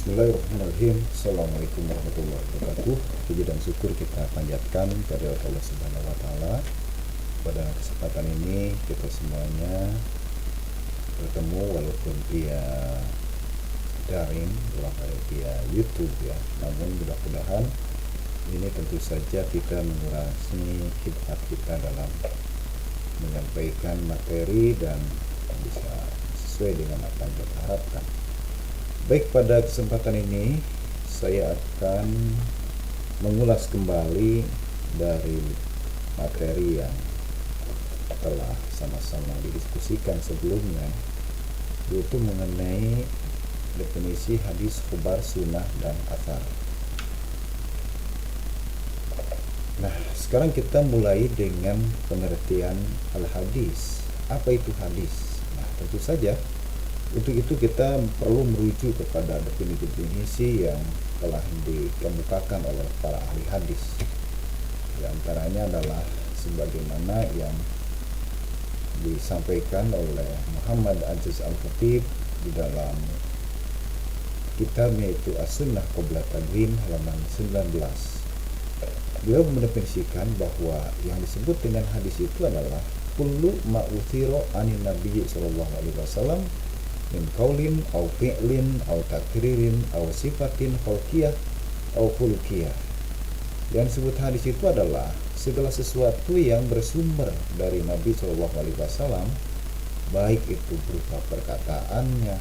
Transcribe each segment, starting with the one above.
Bismillahirrahmanirrahim. Assalamualaikum warahmatullahi wabarakatuh. Puji dan syukur kita panjatkan kepada Allah Subhanahu wa taala. Pada kesempatan ini kita semuanya bertemu walaupun via daring, via YouTube ya. Namun mudah-mudahan ini tentu saja kita mengurangi hikmat kita dalam menyampaikan materi dan bisa sesuai dengan apa yang kita harapkan. Baik, pada kesempatan ini saya akan mengulas kembali dari materi yang telah sama-sama didiskusikan sebelumnya, yaitu mengenai definisi hadis, khabar, sunnah, dan athar. Nah, sekarang kita mulai dengan pengertian al-hadis. Apa itu hadis? Nah, tentu saja untuk itu kita perlu merujuk kepada definisi yang telah dikemukakan oleh para ahli hadis. Di antaranya adalah sebagaimana yang disampaikan oleh Muhammad Aziz Al-Khatib di dalam kitabnya itu As-Sunnah Qabla Tadwin halaman 19. Beliau mendefinisikan bahwa yang disebut dengan hadis itu adalah kullu ma uthira anin nabiy sallallahu alaihi wasallam min qaulin aw fi'lin aw takririn aw sifatin khalqiyah aw khulqiyah. Yang disebut hadis itu adalah segala sesuatu yang bersumber dari Nabi Shallallahu Alaihi Wasallam, baik itu berupa perkataannya,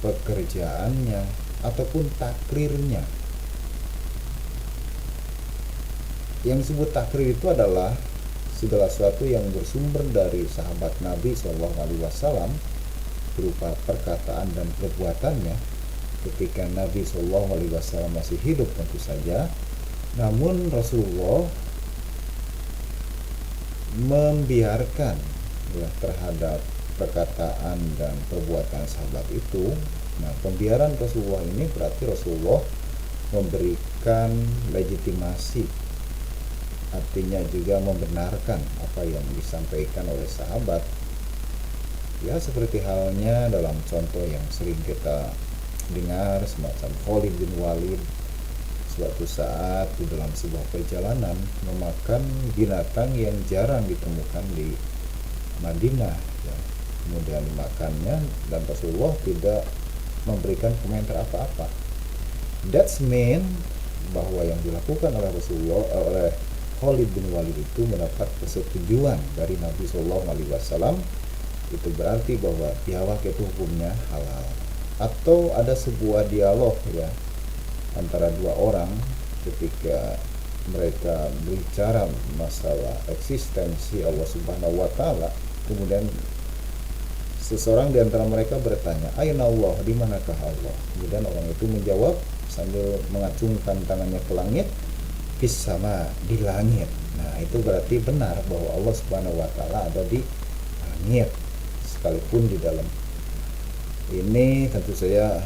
pekerjaannya, ataupun takrirnya. Yang disebut takrir itu adalah segala sesuatu yang bersumber dari sahabat Nabi Shallallahu Alaihi Wasallam berupa perkataan dan perbuatannya ketika Nabi Shallallahu Alaihi Wasallam masih hidup tentu saja. Namun Rasulullah membiarkan ya terhadap perkataan dan perbuatan sahabat itu. Nah, pembiaran Rasulullah ini berarti Rasulullah memberikan legitimasi, artinya juga membenarkan apa yang disampaikan oleh sahabat. Ya, seperti halnya dalam contoh yang sering kita dengar semacam Khalid bin Walid suatu saat di dalam sebuah perjalanan memakan binatang yang jarang ditemukan di Madinah ya. Kemudian dimakannya dan Rasulullah tidak memberikan komentar apa-apa. That's mean bahwa yang dilakukan oleh Rasulullah oleh Khalid bin Walid itu mendapat persetujuan dari Nabi Sallallahu Alaihi Wasallam. Itu berarti bahwa biawak itu hukumnya halal. Atau ada sebuah dialog ya antara dua orang ketika mereka berbicara masalah eksistensi Allah Subhanahu wa taala, kemudian seseorang di antara mereka bertanya, "Aina Allah?" Di manakah Allah? Kemudian orang itu menjawab sambil mengacungkan tangannya ke langit, "Fis sama," di langit. Nah, itu berarti benar bahwa Allah Subhanahu wa taala ada di langit. Sekalipun di dalam ini tentu saja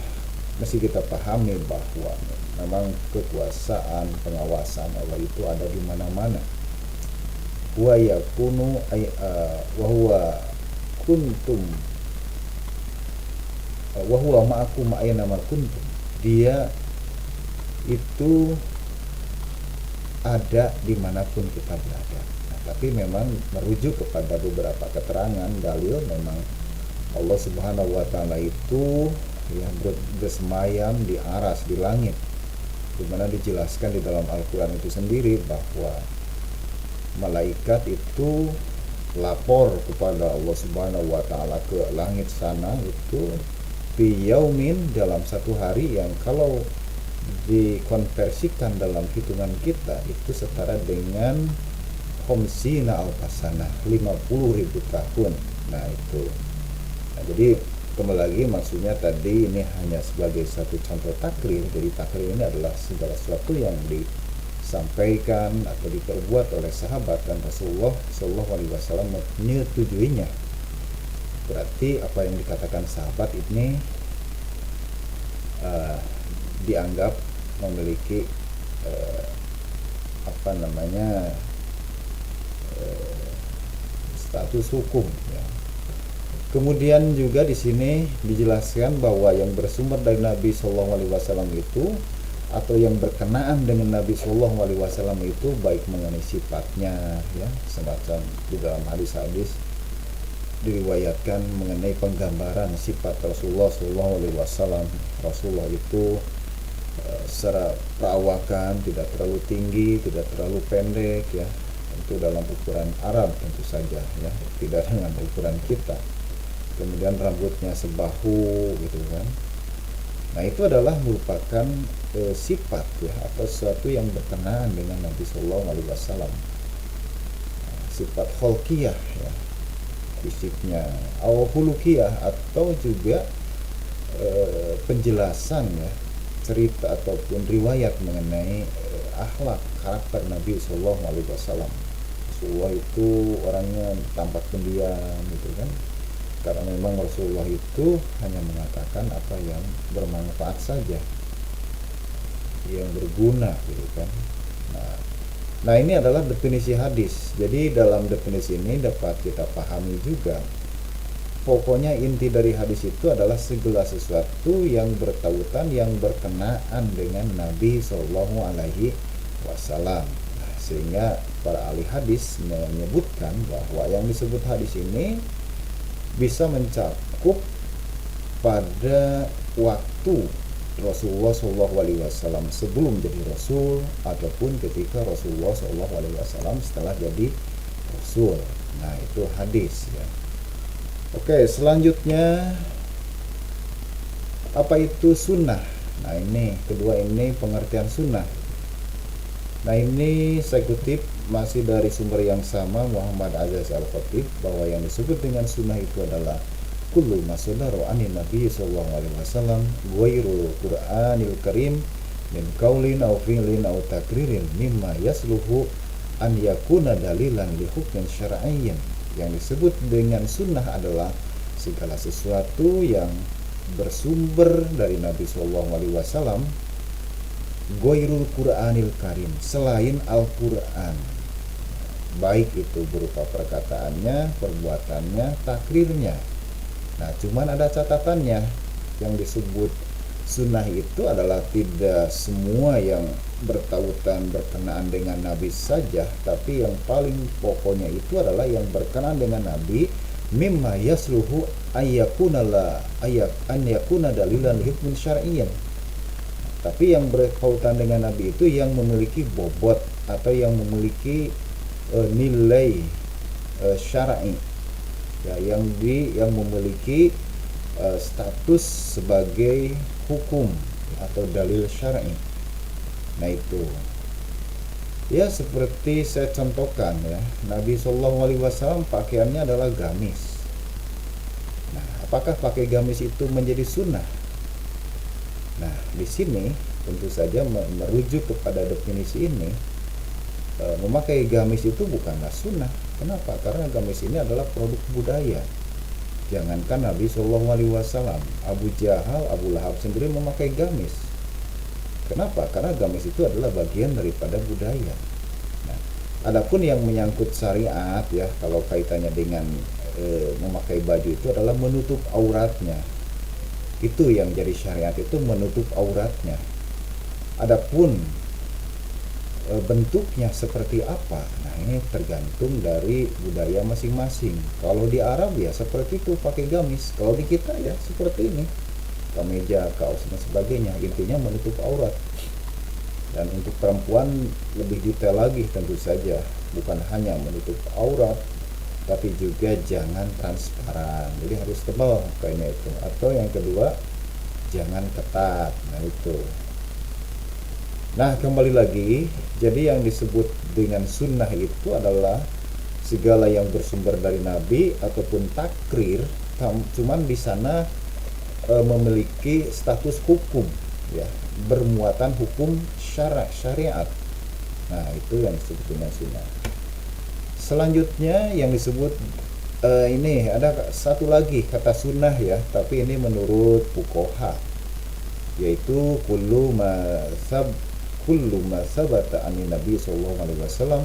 mesti kita pahami bahwa memang kekuasaan pengawasan Allah itu ada di mana-mana. Wa yakunu wa huwa kuntum wa huwa ma'akum aina ma kuntum. Dia itu ada dimanapun kita berada. Tapi memang merujuk kepada beberapa keterangan dalil, memang Allah Subhanahu wa taala itu yang bersemayam di aras, di langit, di mana dijelaskan di dalam Al-Qur'an itu sendiri bahwa malaikat itu lapor kepada Allah Subhanahu wa taala ke langit sana itu fi yaumin, dalam satu hari yang kalau dikonversikan dalam hitungan kita itu setara dengan khamsina alfasana, 50.000 tahun. Nah itu. Nah, jadi kembali lagi maksudnya tadi ini hanya sebagai satu contoh takrir. Jadi takrir ini adalah segala sesuatu yang disampaikan atau diperbuat oleh sahabat dan Rasulullah Shallallahu Alaihi Wasallam menyetujuinya. Berarti apa yang dikatakan sahabat ini dianggap memiliki status hukum ya. Kemudian juga di sini dijelaskan bahwa yang bersumber dari Nabi Shallallahu Alaihi Wasallam itu atau yang berkenaan dengan Nabi Shallallahu Alaihi Wasallam itu baik mengenai sifatnya, ya, semacam di dalam hadis-hadis diriwayatkan mengenai penggambaran sifat Rasulullah Shallallahu Alaihi Wasallam. Rasulullah itu secara perawakan tidak terlalu tinggi, tidak terlalu pendek, ya, itu dalam ukuran Arab tentu saja, ya, tidak dengan ukuran kita. Kemudian rambutnya sebahu, gitu kan. Nah, itu adalah merupakan sifat, ya, atau sesuatu yang berkenaan dengan Nabi Shallallahu Alaihi Wasallam. Sifat kholqiyah, ya, fisiknya, atau hulukiyah, atau juga penjelasan, ya, cerita ataupun riwayat mengenai akhlak karakter Nabi Shallallahu Alaihi Wasallam. Rasulullah itu orangnya tampak pendiam, gitu kan. Karena memang Rasulullah itu hanya mengatakan apa yang bermanfaat saja, yang berguna, gitu kan. Nah, ini adalah definisi hadis. Jadi dalam definisi ini dapat kita pahami juga, pokoknya inti dari hadis itu adalah segala sesuatu yang bertautan, yang berkenaan dengan Nabi Shallallahu Alaihi Wasallam. Sehingga para ahli hadis menyebutkan bahwa yang disebut hadis ini bisa mencakup pada waktu Rasulullah Shallallahu Alaihi Wasallam sebelum jadi Rasul ataupun ketika Rasulullah Shallallahu Alaihi Wasallam setelah jadi Rasul. Nah, itu hadis, ya. Oke, selanjutnya apa itu sunnah? Nah, ini kedua, ini pengertian sunnah. Nah, ini saya kutip masih dari sumber yang sama, Muhammad Azaz Al-Khatib, bahwa yang disebut dengan sunnah itu adalah kullu ma sadara anin Nabi sallallahu alaihi wasallam ghairul Qur'anil Karim min qaulin aw fi'lin aw takririn mimma yasluhu an yakuna dalilan li hukmin syar'iyyin. Yang disebut dengan sunnah adalah segala sesuatu yang bersumber dari Nabi sallallahu alaihi wasallam ghairul Qur'anil Karim, selain Al-Qur'an, baik itu berupa perkataannya, perbuatannya, takrirnya. Nah, cuman ada catatannya. Yang disebut sunnah itu adalah tidak semua yang bertautan berkenaan dengan Nabi saja, tapi yang paling pokoknya itu adalah yang berkenaan dengan Nabi, mimma yasluhu ayyakuna dalilan hukmin syar'iyyan. Tapi yang berkaitan dengan Nabi itu yang memiliki bobot atau yang memiliki nilai syar'i, ya, yang memiliki status sebagai hukum atau dalil syar'i. Nah, itu, ya, seperti saya contohkan, ya, Nabi Shallallahu Alaihi Wasallam pakaiannya adalah gamis. Nah, apakah pakai gamis itu menjadi sunnah? Nah, di sini tentu saja merujuk kepada definisi ini, memakai gamis itu bukanlah sunnah. Kenapa? Karena gamis ini adalah produk budaya. Jangankan Nabi Shallallahu Alaihi Wasallam, Abu Jahal, Abu Lahab sendiri memakai gamis. Kenapa? Karena gamis itu adalah bagian daripada budaya. Nah, adapun yang menyangkut syariat, ya, kalau kaitannya dengan memakai baju itu adalah menutup auratnya. Itu yang jadi syariat, itu menutup auratnya. Adapun bentuknya seperti apa, nah, ini tergantung dari budaya masing-masing. Kalau di Arab, ya, seperti itu, pakai gamis. Kalau di kita, ya, seperti ini, kemeja, kaos, dan sebagainya. Intinya menutup aurat. Dan untuk perempuan lebih detail lagi tentu saja, bukan hanya menutup aurat, tapi juga jangan transparan, jadi harus tebal kainnya itu. Atau yang kedua, jangan ketat. Nah, itu. Nah, kembali lagi, jadi yang disebut dengan sunnah itu adalah segala yang bersumber dari Nabi ataupun takrir, cuman di sana memiliki status hukum, ya, bermuatan hukum syariat. Nah, itu yang disebut dengan sunnah. Selanjutnya yang disebut ini ada satu lagi kata sunnah, ya, tapi ini menurut fuqaha, yaitu kullu ma sabata anin Nabi sallallahu alaihi wasallam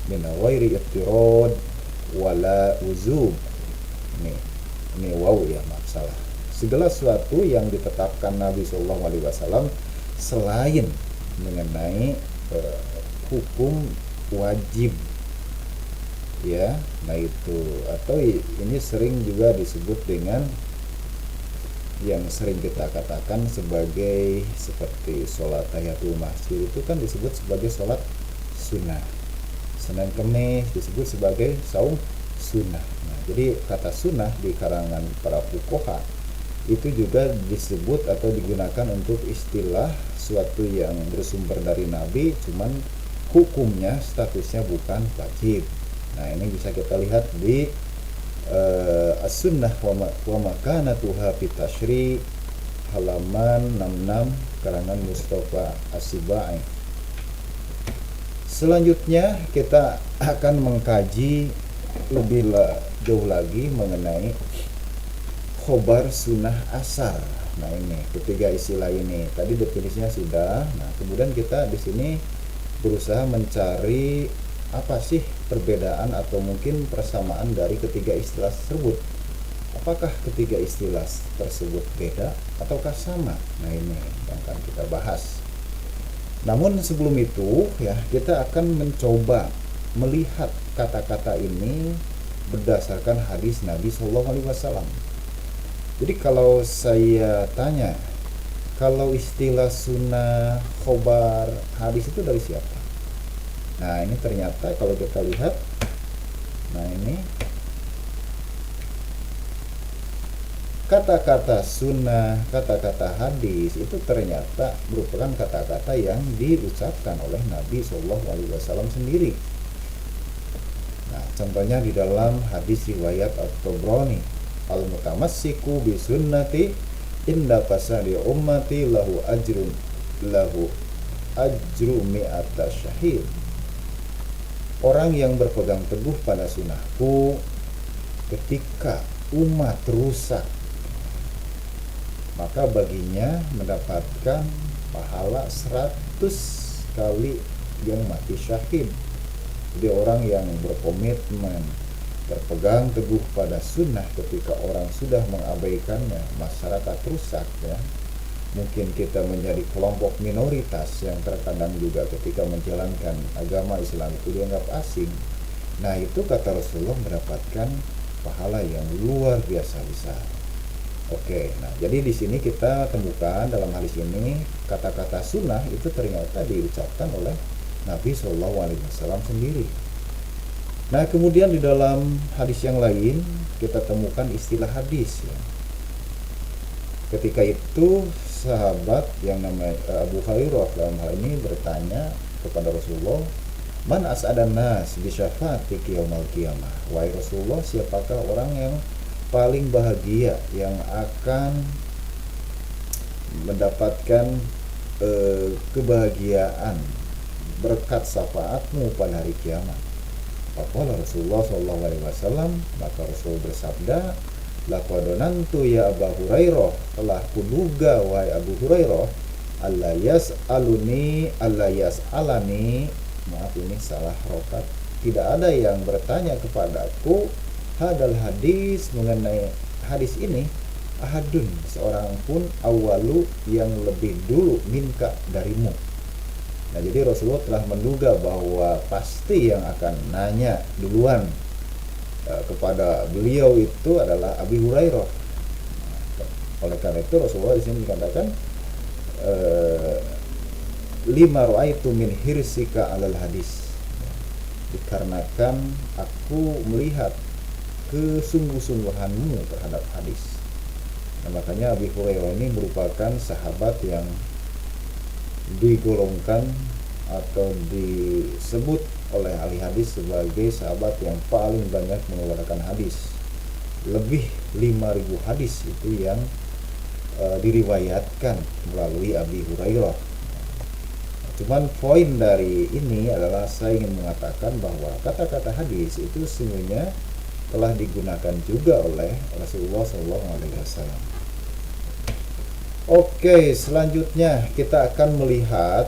min ghairi iftirad wala uzub. Nih, Ini wow ya, maaf salah. Segala sesuatu yang ditetapkan Nabi Shallallahu Alaihi Wasallam selain mengenai hukum wajib, ya, nah itu, atau ini sering juga disebut dengan yang sering kita katakan sebagai seperti sholat tahiyatul masjid, itu kan disebut sebagai sholat sunnah. Senin Kemis disebut sebagai saum sunnah. Nah, jadi kata sunnah di karangan para fuqaha itu juga disebut atau digunakan untuk istilah suatu yang bersumber dari Nabi, cuman hukumnya statusnya bukan wajib. Nah, ini bisa kita lihat di As-Sunnah wa makanatuha fi Tashri halaman 66 karangan Mustafa As-Sibai. Selanjutnya kita akan mengkaji lebih jauh lagi mengenai khobar sunnah asar. Nah, ini ketiga istilah ini. Tadi definisinya sudah. Nah, kemudian kita di sini berusaha mencari apa sih perbedaan atau mungkin persamaan dari ketiga istilah tersebut. Apakah ketiga istilah tersebut beda ataukah sama? Nah, ini yang akan kita bahas. Namun sebelum itu ya, kita akan mencoba melihat kata-kata ini berdasarkan hadis Nabi Shallallahu Alaihi Wasallam. Jadi kalau saya tanya, kalau istilah sunnah, khobar, hadis itu dari siapa? Nah, ini ternyata kalau kita lihat, nah ini kata-kata sunnah, kata-kata hadis itu ternyata merupakan kata-kata yang diucapkan oleh Nabi Shallallahu Alaihi Wasallam sendiri. Nah, contohnya di dalam hadis riwayat At-Tabrani, al-mutamassiku bi sunnati inda fasadi ummati lahu ajru mi'ata syahid. Orang yang berpegang teguh pada sunnahku ketika umat rusak, maka baginya mendapatkan pahala 100 kali yang mati syahid. Jadi orang yang berkomitmen berpegang teguh pada sunnah ketika orang sudah mengabaikannya, masyarakat rusak ya. Mungkin kita menjadi kelompok minoritas yang terkadang juga ketika menjalankan agama Islam itu dianggap asing. Nah, itu kata Rasulullah mendapatkan pahala yang luar biasa besar. Oke, nah jadi di sini kita temukan dalam hadis ini kata-kata sunnah itu ternyata diucapkan oleh Nabi Shallallahu Alaihi Wasallam sendiri. Nah, kemudian di dalam hadis yang lain kita temukan istilah hadis ya. Ketika itu sahabat yang namanya Abu Hurairah dalam hal ini bertanya kepada Rasulullah, "Man as'adan nas bi syafaatik yaumil qiyamah?" Wahai Rasulullah, siapakah orang yang paling bahagia yang akan mendapatkan kebahagiaan berkat syafaatmu pada hari kiamat? Faqala Rasulullah sallallahu alaihi wasallam, maka Rasul bersabda, laqad nantu ya Abu Hurairah, telah kuduga wahai Abu Hurairah, alla yas'alani, maaf ini salah rokat, tidak ada yang bertanya kepadaku hadal hadis, mengenai hadis ini, ahadun, seorang pun, awalu, yang lebih dulu, minka, darimu. Nah, jadi Rasulullah telah menduga bahwa pasti yang akan nanya duluan kepada beliau itu adalah Abu Hurairah. Oleh karena itu Rasulullah di sini dikatakan lima ra'aitu min hirsika alal hadis, dikarenakan aku melihat kesungguh-sungguhanmu terhadap hadis. Nah, makanya Abu Hurairah ini merupakan sahabat yang digolongkan atau disebut oleh ahli hadis sebagai sahabat yang paling banyak mengeluarkan hadis. Lebih 5.000 hadis itu yang diriwayatkan melalui Abu Hurairah. Cuman poin dari ini adalah saya ingin mengatakan bahwa kata-kata hadis itu sebenarnya telah digunakan juga oleh Rasulullah SAW. Oke, selanjutnya kita akan melihat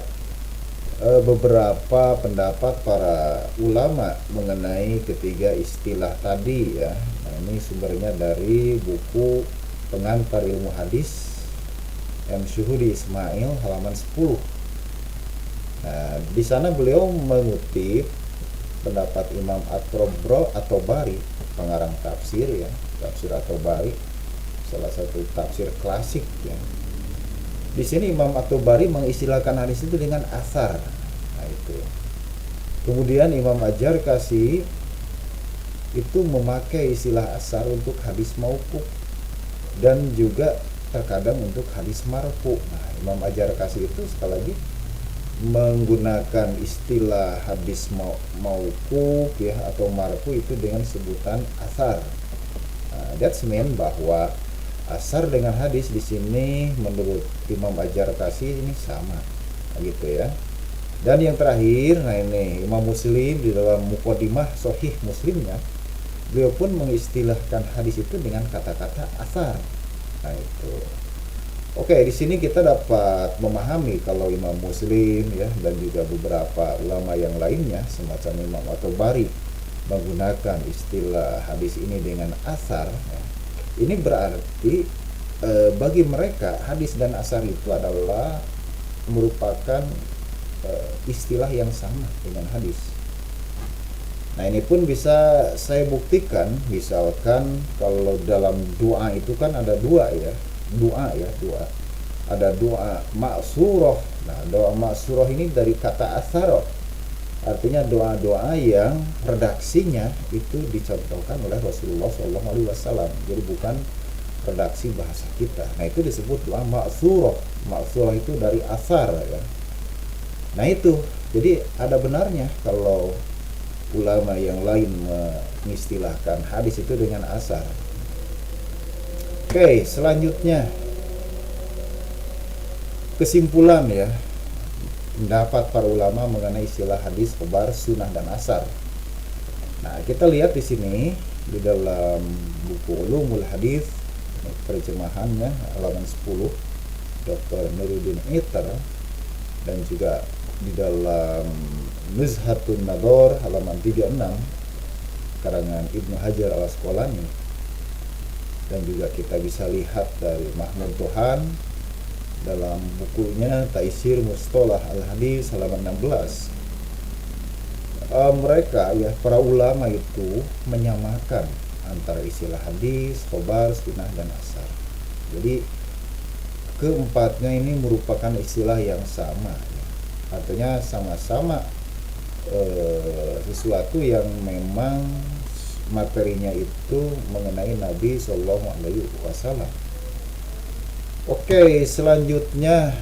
beberapa pendapat para ulama mengenai ketiga istilah tadi ya. Nah, ini sumbernya dari buku Pengantar Ilmu Hadis M. Syuhudi Ismail halaman 10. Nah, di sana beliau mengutip pendapat Imam At-Tabari, pengarang tafsir ya, tafsir At-Tabari, salah satu tafsir klasik ya. Di sini Imam At-Tabari mengistilahkan hadis itu dengan asar. Nah, itu. Kemudian Imam Al-Jarkasi itu memakai istilah asar untuk hadis mauquf dan juga terkadang untuk hadis marfu. Nah, Imam Al-Jarkasi itu sekali lagi menggunakan istilah hadis mauquf ya atau marfu itu dengan sebutan asar. That's mean bahwa asar dengan hadis di sini menurut Imam Al-Jarkasi ini sama, gitu ya. Dan yang terakhir, nah ini Imam Muslim di dalam Muqaddimah Sahih Muslimnya, beliau pun mengistilahkan hadis itu dengan kata-kata asar. Nah itu. Oke, di sini kita dapat memahami kalau Imam Muslim ya dan juga beberapa ulama yang lainnya semacam Imam At-Tabari menggunakan istilah hadis ini dengan asar ya. Ini berarti bagi mereka hadis dan asar itu adalah merupakan istilah yang sama dengan hadis. Nah, ini pun bisa saya buktikan misalkan kalau dalam doa itu kan ada dua ya. Doa. Ada doa ma'surah. Nah, doa ma'surah ini dari kata asarah. Artinya doa-doa yang redaksinya itu dicontohkan oleh Rasulullah SAW. Jadi bukan redaksi bahasa kita. Nah, itu disebut doa ma'surah. Ma'surah itu dari asar ya. Nah, itu. Jadi ada benarnya kalau ulama yang lain mengistilahkan hadis itu dengan asar. Oke, selanjutnya kesimpulan ya pendapat para ulama mengenai istilah hadis, khabar, sunnah dan asar. Nah, kita lihat di sini di dalam buku Ulumul Hadis terjemahannya halaman 10 Dr. Nuruddin Itar dan juga di dalam Nuzhatun Nador halaman 36 karangan Ibnu Hajar Al-Asqalani. Dan juga kita bisa lihat dari Mahmud Tuhan dalam bukunya Taisir Mustalah Al-Hadis halaman 16. Mereka ya para ulama itu menyamakan antara istilah hadis, khabar, sunnah dan asar. Jadi keempatnya ini merupakan istilah yang sama ya. Artinya sama-sama sesuatu yang memang materinya itu mengenai Nabi Shallallahu Alaihi Wasallam. Oke, selanjutnya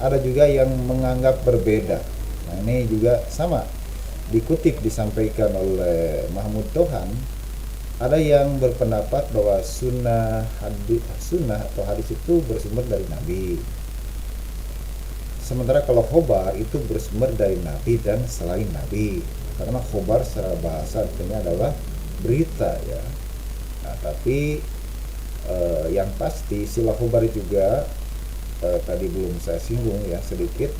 ada juga yang menganggap berbeda. Nah, ini juga sama dikutip disampaikan oleh Mahmud Tohan. Ada yang berpendapat bahwa sunnah atau hadis itu bersumber dari Nabi. Sementara kalau khobar itu bersumber dari Nabi dan selain Nabi. Karena khobar secara bahasa artinya adalah berita ya. Nah, tapi yang pasti istilah khobar juga tadi belum saya singgung ya sedikit,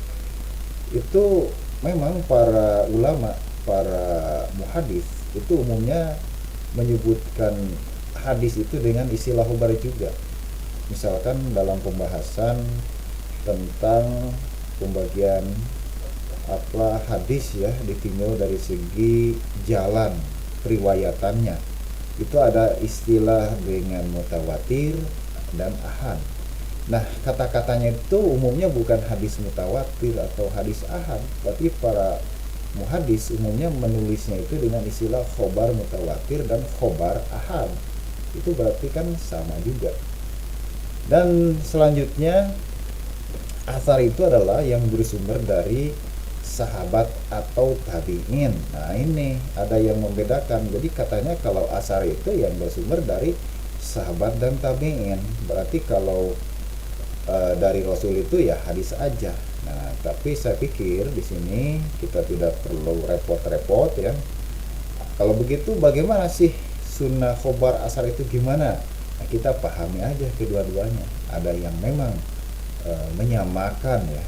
itu memang para ulama, para muhadis itu umumnya menyebutkan hadis itu dengan istilah khobar juga. Misalkan dalam pembahasan tentang pembagian hadis ya ditinjau dari segi jalan riwayatannya, itu ada istilah dengan mutawatir dan ahad. Nah, kata-katanya itu umumnya bukan hadis mutawatir atau hadis ahad, tapi para muhadis umumnya menulisnya itu dengan istilah khobar mutawatir dan khobar ahad. Itu berarti kan sama juga. Dan selanjutnya asar itu adalah yang bersumber dari sahabat atau tabi'in. Nah, ini ada yang membedakan. Jadi katanya kalau asar itu yang bersumber dari sahabat dan tabi'in. Berarti kalau dari Rasul itu ya hadis aja. Nah, tapi saya pikir di sini kita tidak perlu repot-repot ya. Kalau begitu bagaimana sih sunnah khobar asar itu gimana? Nah, kita pahami aja kedua-duanya. Ada yang memang menyamakan ya.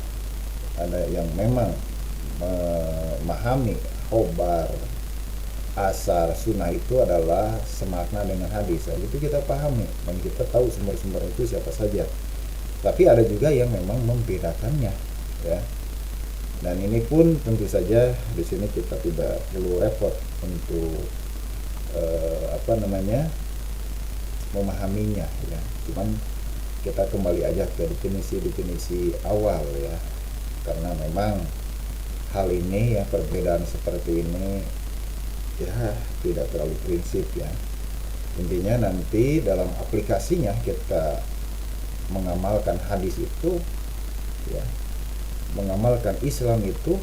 Ada yang memang memahami khobar asar sunnah itu adalah semakna dengan hadis. Itu kita pahami dan kita tahu sumber-sumber itu siapa saja. Tapi ada juga yang memang membedakannya, ya. Dan ini pun tentu saja di sini kita tidak perlu repot untuk memahaminya, ya. Cuman kita kembali aja ke definisi awal, ya. Karena memang hal ini, ya, perbedaan seperti ini, ya, tidak terlalu prinsip, ya. Intinya nanti dalam aplikasinya kita mengamalkan hadis itu, ya, mengamalkan Islam itu,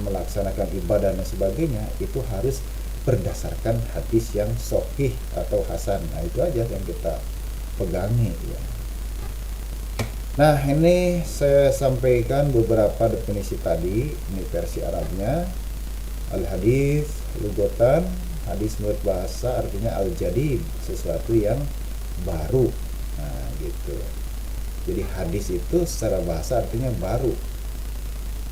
melaksanakan ibadah dan sebagainya, itu harus berdasarkan hadis yang sahih atau hasan. Nah, itu aja yang kita pegangi, ya. Nah, ini saya sampaikan beberapa definisi tadi. Ini versi Arabnya. Al-hadis lugotan, hadis menurut bahasa artinya al-jadid, sesuatu yang baru. Nah, gitu. Jadi hadis itu secara bahasa artinya baru.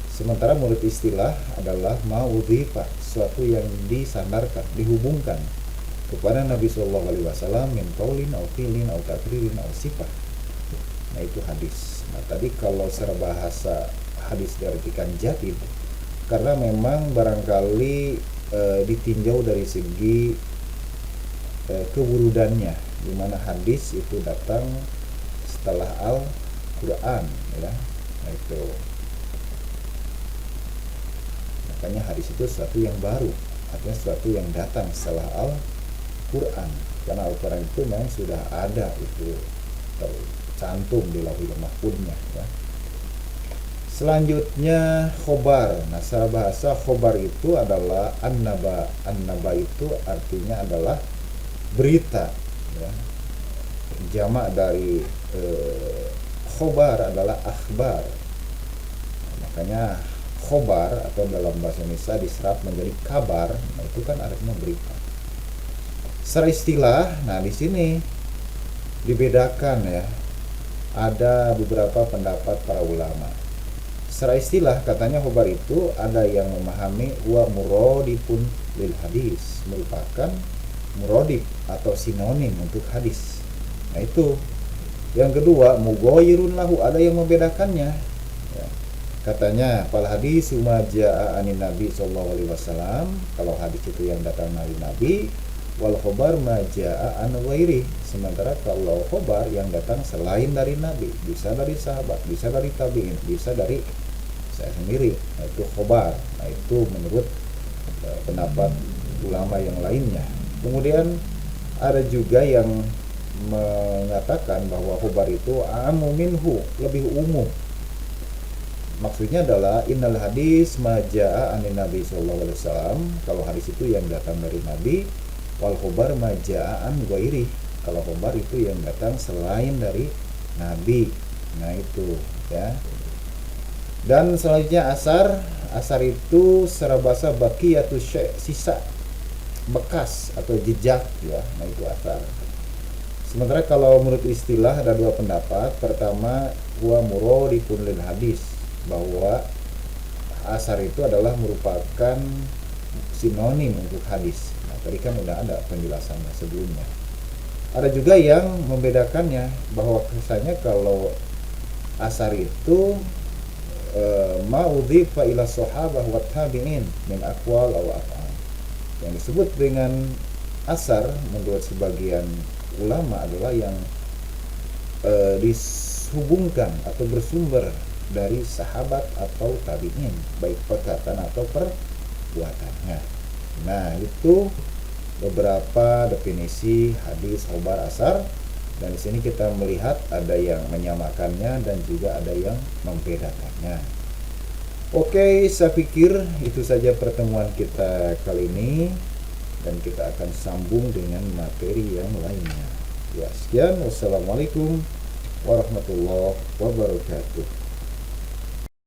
Sementara menurut istilah adalah ma'udhifa, sesuatu yang disandarkan, dihubungkan kepada Nabi Shallallahu Alaihi Wasallam min qaulin au fi'lin au takririn au sifah. Nah, itu hadis. Nah, tadi kalau secara bahasa hadis diartikan jadid karena memang barangkali ditinjau dari segi kewurudannya, di mana hadis itu datang setelah Al-Quran, ya. Nah, itu makanya hadis itu sesuatu yang baru, artinya sesuatu yang datang setelah Al-Quran, karena Al-Quran itu memang sudah ada, itu tercantum di Lauhul Mahfuznya, ya. Selanjutnya khobar. Nah, secara bahasa khobar itu adalah an-naba. An-naba itu artinya adalah berita, ya. Jamak dari khobar adalah akhbar. Makanya khobar atau dalam bahasa Indonesia diserap menjadi kabar. Nah, itu kan artinya berita. Secara istilah, nah di sini dibedakan, ya. Ada beberapa pendapat para ulama. Secara istilah katanya khobar itu ada yang memahami wa muradifun lil hadis, merupakan muradif atau sinonim untuk hadis. Nah, itu. Yang kedua, mughayyirun lahu, ada yang membedakannya, ya. Katanya fal hadis ma jaa anin nabi sallallahu alaihi wasallam, kalau hadis itu yang datang dari nabi, wal khobar ma jaa an ghairi, sementara kalau khobar yang datang selain dari nabi, bisa dari sahabat, bisa dari tabi'in, bisa dari saya sendiri. Nah, itu khobar. Nah, itu menurut pendapat ulama yang lainnya. Kemudian ada juga yang mengatakan bahwa khobar itu amu minhu, lebih umum. Maksudnya adalah innal hadis ma jaa anin nabi sallallahu alaihi wasallam, kalau hadis itu yang datang dari nabi, wal khobar ma jaa an ghairi, kalau khobar itu yang datang selain dari nabi. Nah, itu, ya. Dan selanjutnya asar itu secara bahasa baqiyatus syai', sisa, bekas atau jejak, ya. Nah, itu asar. Sementara kalau menurut istilah ada dua pendapat. Pertama, huwa muradifun lil hadis, bahwa asar itu adalah merupakan sinonim untuk hadis. Nah, tadi kan udah ada penjelasannya sebelumnya. Ada juga yang membedakannya, bahwa kesannya kalau asar itu ma'udhifa ila sahabah wa tabi'in min aqwal aw af'al. Yang disebut dengan asar menurut sebagian ulama adalah yang dihubungkan atau bersumber dari sahabat atau tabi'in, baik perkataan atau perbuatannya. Nah, itu beberapa definisi hadis khobar asar. Dan di sini kita melihat ada yang menyamakannya dan juga ada yang membedakannya. Oke, saya pikir itu saja pertemuan kita kali ini, dan kita akan sambung dengan materi yang lainnya. Ya, sekian. Wassalamualaikum warahmatullahi wabarakatuh.